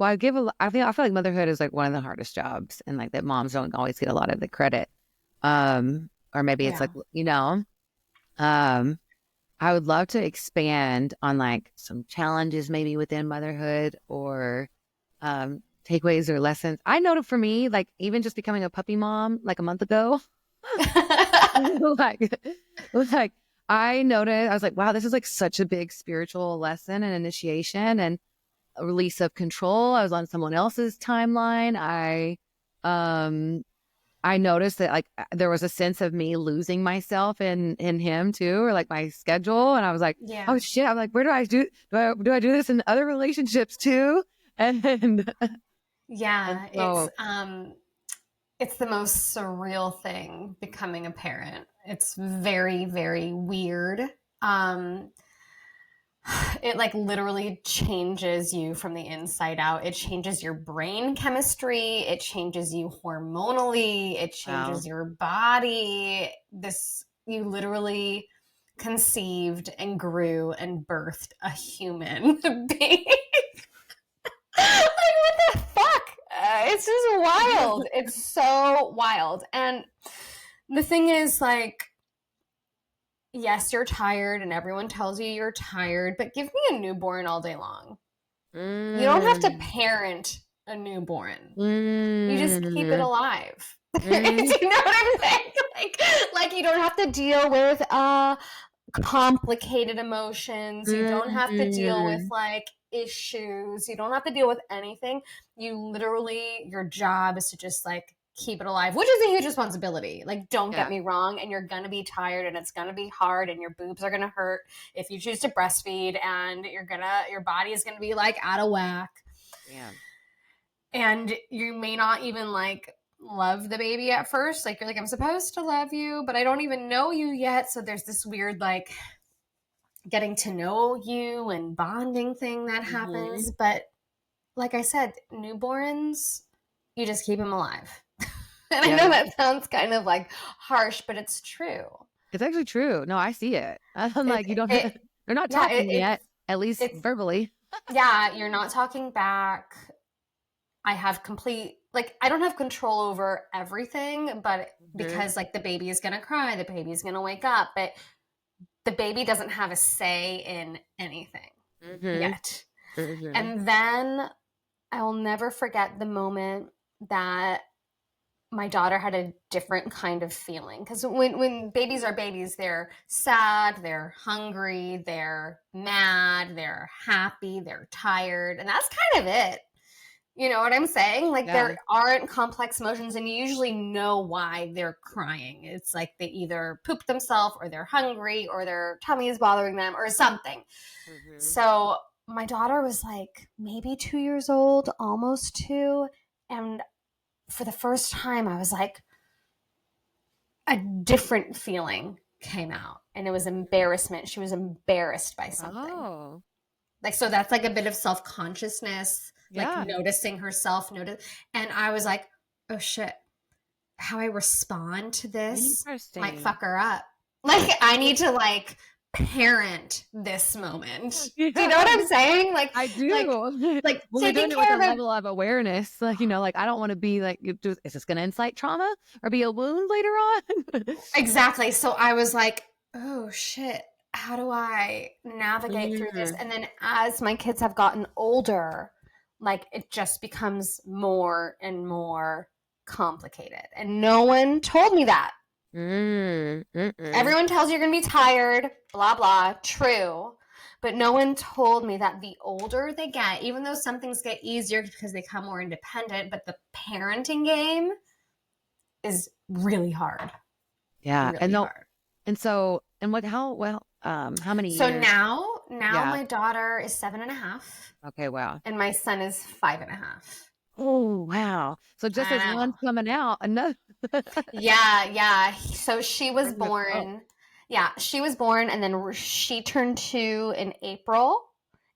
Well, I feel like motherhood is like one of the hardest jobs, and like that moms don't always get a lot of the credit. Or maybe it's like, Yeah. um, I would love to expand on like some challenges maybe within motherhood or takeaways or lessons. I know that for me, like even just becoming a puppy mom like a month ago, like like I noticed I was like, wow, this is like such a big spiritual lesson and initiation and a release of control. I was on someone else's timeline. Um I noticed that like there was a sense of me losing myself in him too, or like my schedule. And I was like, Yeah. oh shit. I'm like, where do I do this in other relationships too? And and Yeah, so it's the most surreal thing becoming a parent. It's very, very weird. Um, it like literally changes you from the inside out. It changes your brain chemistry, it changes you hormonally, it wow. changes your body. This you literally conceived and grew and birthed a human being. Like, what the fuck? It's just wild. It's so wild. And the thing is, like, yes, you're tired, and everyone tells you you're tired, but give me a newborn all day long. You don't have to Mm, parent a newborn. You just keep it mm, alive. Do you mm, know what I'm saying? Like you don't have to deal with complicated emotions. You don't have to deal with mm. like issues. You don't have to deal with anything. You literally, your job is to just like keep it alive, which is a huge responsibility. Like, don't get Yeah. me wrong. And you're going to be tired and it's going to be hard and your boobs are going to hurt if you choose to breastfeed and your body is going to be like out of whack. Yeah. And you may not even like love the baby at first. Like, you're like, I'm supposed to love you, but I don't even know you yet. So there's this weird, like, getting to know you and bonding thing that Hmm. happens. But like I said, newborns, you just keep them alive. And I know Yeah. that sounds kind of like harsh, but it's true. It's actually true. No, I see it. I'm It, like, you don't it, they're not yeah, talking yet, at least it's, verbally. yeah, you're not talking back. I have complete, like, I don't have control over everything, but Hmm. because like the baby is going to cry, the baby is going to wake up, but the baby doesn't have a say in anything Hmm. yet. Hmm. And then I will never forget the moment that my daughter had a different kind of feeling. Because when babies are babies, they're sad, they're hungry, they're mad, they're happy, they're tired. And that's kind of it. You know what I'm saying? Like, Yeah. there aren't complex emotions, and you usually know why they're crying. It's like they either pooped themselves, or they're hungry, or their tummy is bothering them, or something. Hmm. So my daughter was like maybe 2 years old, almost two. And for the first time, I was like, a different feeling came out, and it was embarrassment. She was embarrassed by something. Oh, Like, so that's like a bit of self-consciousness, like yeah. noticing herself, and I was like, oh shit, how I respond to this might Interesting. fuck her up. Like, I need to like parent this moment. Do you know Yeah, what I'm saying? I Like do. like When you're taking doing it with care a of a level of awareness, like, like, I don't want to be like, is this going to incite trauma or be a wound later on? exactly. So I was like, oh shit, how do I navigate through this? Mm. And then as my kids have gotten older, like, it just becomes more and more complicated. And no one told me that. Mm. Mm-mm. Everyone tells you you're going to be tired, blah, blah, true. But no one told me that the older they get, even though some things get easier because they become more independent, but the parenting game is really hard, Yeah. And really no, hard. and so, and how many So years? now Yeah. my daughter is 7.5 Okay. Wow. and my son is 5.5. Oh, wow. So just I as one's know. coming out, another. Yeah, yeah. So she was Ready to go. born. Yeah, she was born, and then she turned 2 in April,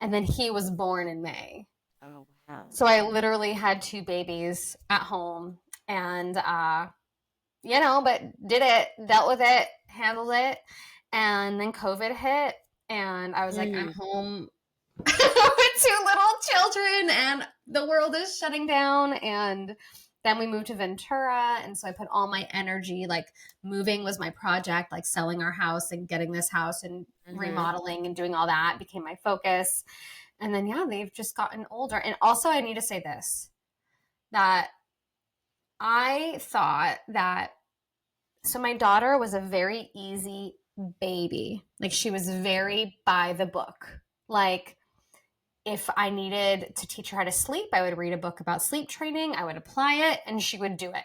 and then he was born in May. Oh, wow. So I literally had two babies at home, and but did it, dealt with it, handled it, and then COVID hit, and I was like, I'm Mm. home with two little children, and the world is shutting down. And then we moved to Ventura, and so I put all my energy, like moving was my project, like selling our house and getting this house and remodeling and doing all that became my focus. And then yeah, they've just gotten older. And also I need to say this, that I thought that, so my daughter was a very easy baby. Like she was very by the book. Like if I needed to teach her how to sleep, I would read a book about sleep training. I would apply it and she would do it.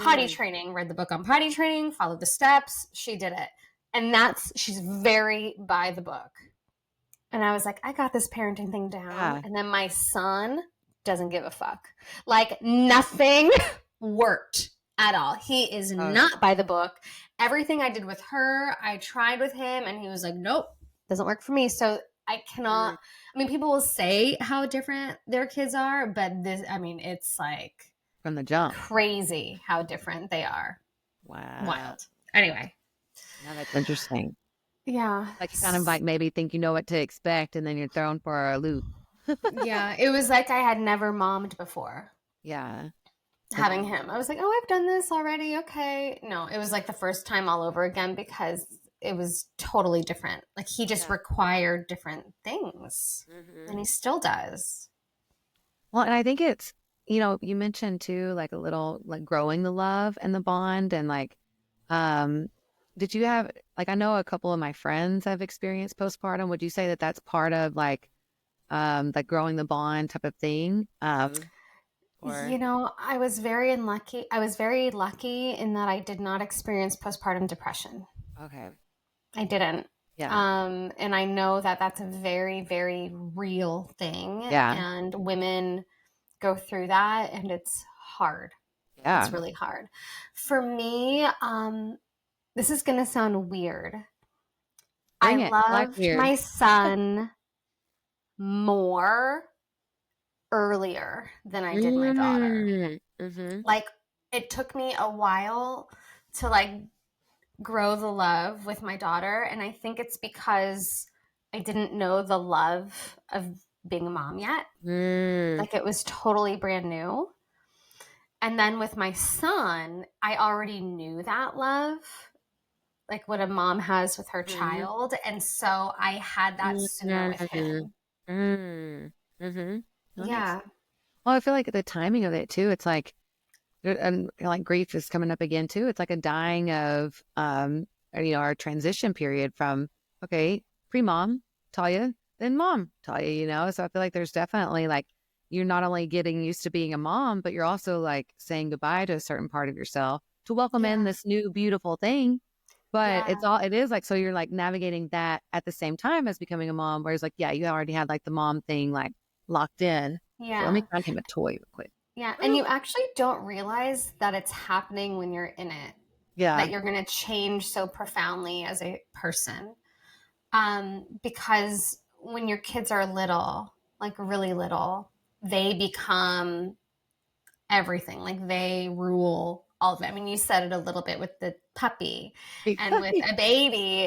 Potty training, read the book on potty training, followed the steps. She did it. And she's very by the book. And I was like, I got this parenting thing down. Yeah. And then my son doesn't give a fuck. Like nothing worked at all. He is not by the book. Everything I did with her, I tried with him, and he was like, nope, doesn't work for me. So I cannot, I mean, people will say how different their kids are, but this, I mean, it's like From the jump. crazy how different they are. Wow. Wild. Anyway. Now that's interesting. Yeah. Like you kind of like maybe think you know what to expect and then you're thrown for a loop. Yeah. It was like I had never mommed before. Yeah. Having him. I was like, oh, I've done this already. Okay. No, it was like the first time all over again because it was totally different. Like he just required different things and he still does. Well, and I think it's, you know, you mentioned too, like a little like growing the love and the bond and like, did you have, like, I know a couple of my friends have experienced postpartum. Would you say that that's part of like growing the bond type of thing? Or... You know, I was very unlucky. I was very lucky in that I did not experience postpartum depression. Okay. I didn't. Yeah. And I know that that's a very, very real thing. Yeah. And women go through that and it's hard. Yeah. It's really hard. For me, this is going to sound weird. I loved my son more earlier than I did my daughter. Like it took me a while to like grow the love with my daughter, and I think it's because I didn't know the love of being a mom yet. Like it was totally brand new. And then with my son, I already knew that love, like what a mom has with her child, and so I had that sooner with him. Yeah. Well, I feel like the timing of it too, it's like, and like grief is coming up again too. It's like a dying of, you know, our transition period from, okay, pre-mom, Talia, then mom, Talia, you know? So I feel like there's definitely like, you're not only getting used to being a mom, but you're also like saying goodbye to a certain part of yourself to welcome in this new beautiful thing. But it is like, so you're like navigating that at the same time as becoming a mom, whereas like, yeah, you already had like the mom thing like locked in. Yeah. So let me find him a toy real quick. Yeah. And you actually don't realize that it's happening when you're in it. Yeah. That you're going to change so profoundly as a person. Because when your kids are little, like really little, they become everything. Like they rule all of it. I mean, you said it a little bit with the puppy, and with a baby,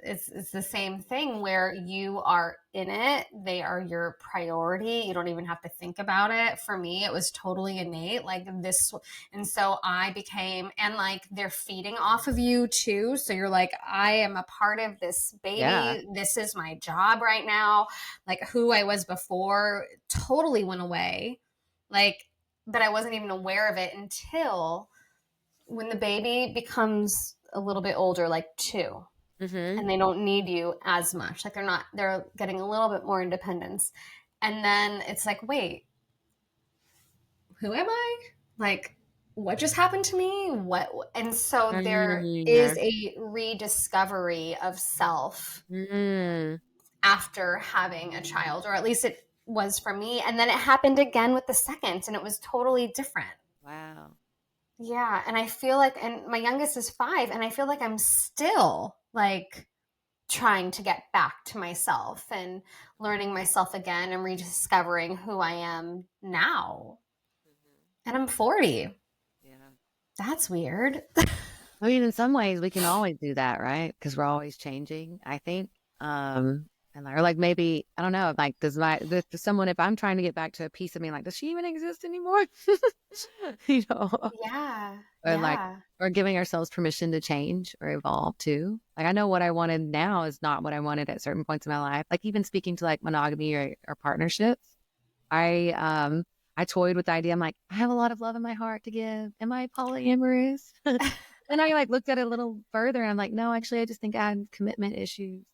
it's the same thing where you are in it. They are your priority. You don't even have to think about it. For me, it was totally innate, like this. And so I became, and like they're feeding off of you too. So you're like, I am a part of this baby. Yeah. This is my job right now. Like who I was before totally went away. Like, but I wasn't even aware of it until when the baby becomes a little bit older, like 2, and they don't need you as much. Like they're getting a little bit more independence. And then it's like, wait, who am I? Like, what just happened to me? What? And so there is a rediscovery of self after having a child, or at least it was for me. And then it happened again with the second, and it was totally different. Wow. Yeah. And I feel like, and my youngest is 5, and I feel like I'm still like trying to get back to myself and learning myself again and rediscovering who I am now. And I'm 40. Yeah. That's weird. I mean, in some ways we can always do that, right? Because we're always changing, I think. And or like maybe I don't know, like does someone, if I'm trying to get back to a piece of me, like does she even exist anymore? You know, Yeah. or like Yeah. or giving ourselves permission to change or evolve too. Like I know what I wanted now is not what I wanted at certain points in my life. Like even speaking to like monogamy or partnerships, I toyed with the idea. I'm like, I have a lot of love in my heart to give. Am I polyamorous? And I like looked at it a little further and I'm like, no, actually I just think I had commitment issues.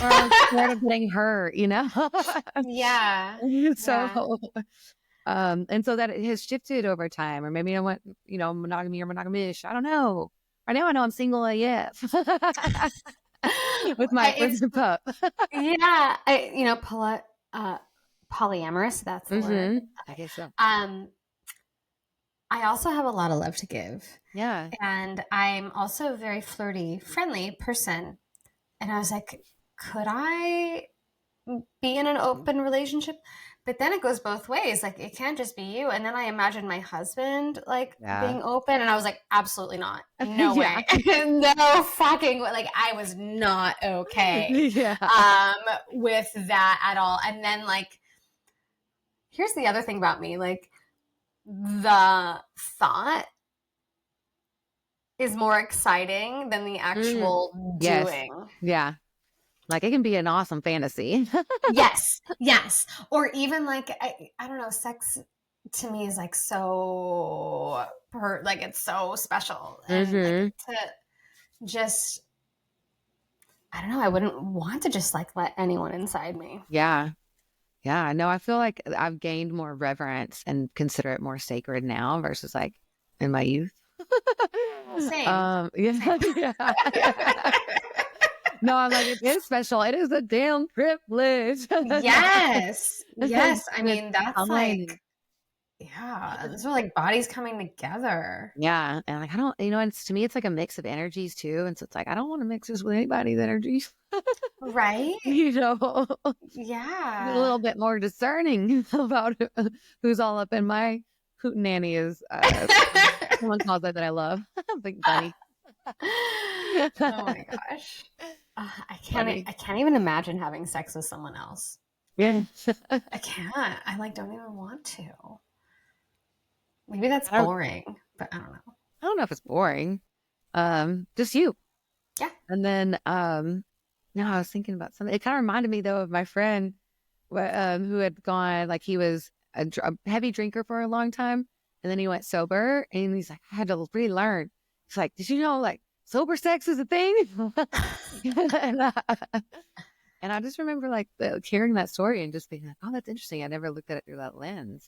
Or I was scared of getting hurt, you know? Yeah. So Yeah. and so that it has shifted over time, or maybe I want, monogamy or monogamish. I don't know. Right now I know I'm single AF with It's my pup. yeah, uh, polyamorous, that's the word. I guess so. Um, I also have a lot of love to give. Yeah. And I'm also a very flirty, friendly person. And I was like, could I be in an open relationship? But then it goes both ways. Like it can't just be you. And then I imagined my husband like Yeah. being open, and I was like, absolutely not. No Yeah. way. No fucking way. Like I was not okay Yeah. with that at all. And then like here's the other thing about me, like the thought is more exciting than the actual Yes. doing. Yeah. Like it can be an awesome fantasy. Yes, yes. Or even like I don't know, sex to me is like so like it's so special. And like to just I don't know, I wouldn't want to just like let anyone inside me. Yeah. Yeah. No, I feel like I've gained more reverence and consider it more sacred now versus like in my youth. Same. Yeah. Yeah. No, I'm like, it is special. It is a damn privilege. Yes. Yes. I And it's mean, that's fine. like, yeah, those are like bodies coming together. Yeah. And like, I don't, it's to me, it's like a mix of energies too. And so it's like, I don't want to mix this with anybody's energies, Right? you know, be a Yeah. little bit more discerning about who's all up in my hootenanny is, someone calls that I love. Big bunny. Oh my gosh. Funny. I can't even imagine having sex with someone else. Yeah. I can't. I like don't even want to. Maybe that's I don't, boring, but I don't know. I don't know if it's boring. Just you. Yeah. And then, no, I was thinking about something. It kind of reminded me though of my friend, who had gone, like he was a heavy drinker for a long time, and then he went sober, and he's like, I had to relearn. It's like, did you know, like sober sex is a thing? and, and I just remember like hearing that story and just being like, oh, that's interesting. I never looked at it through that lens.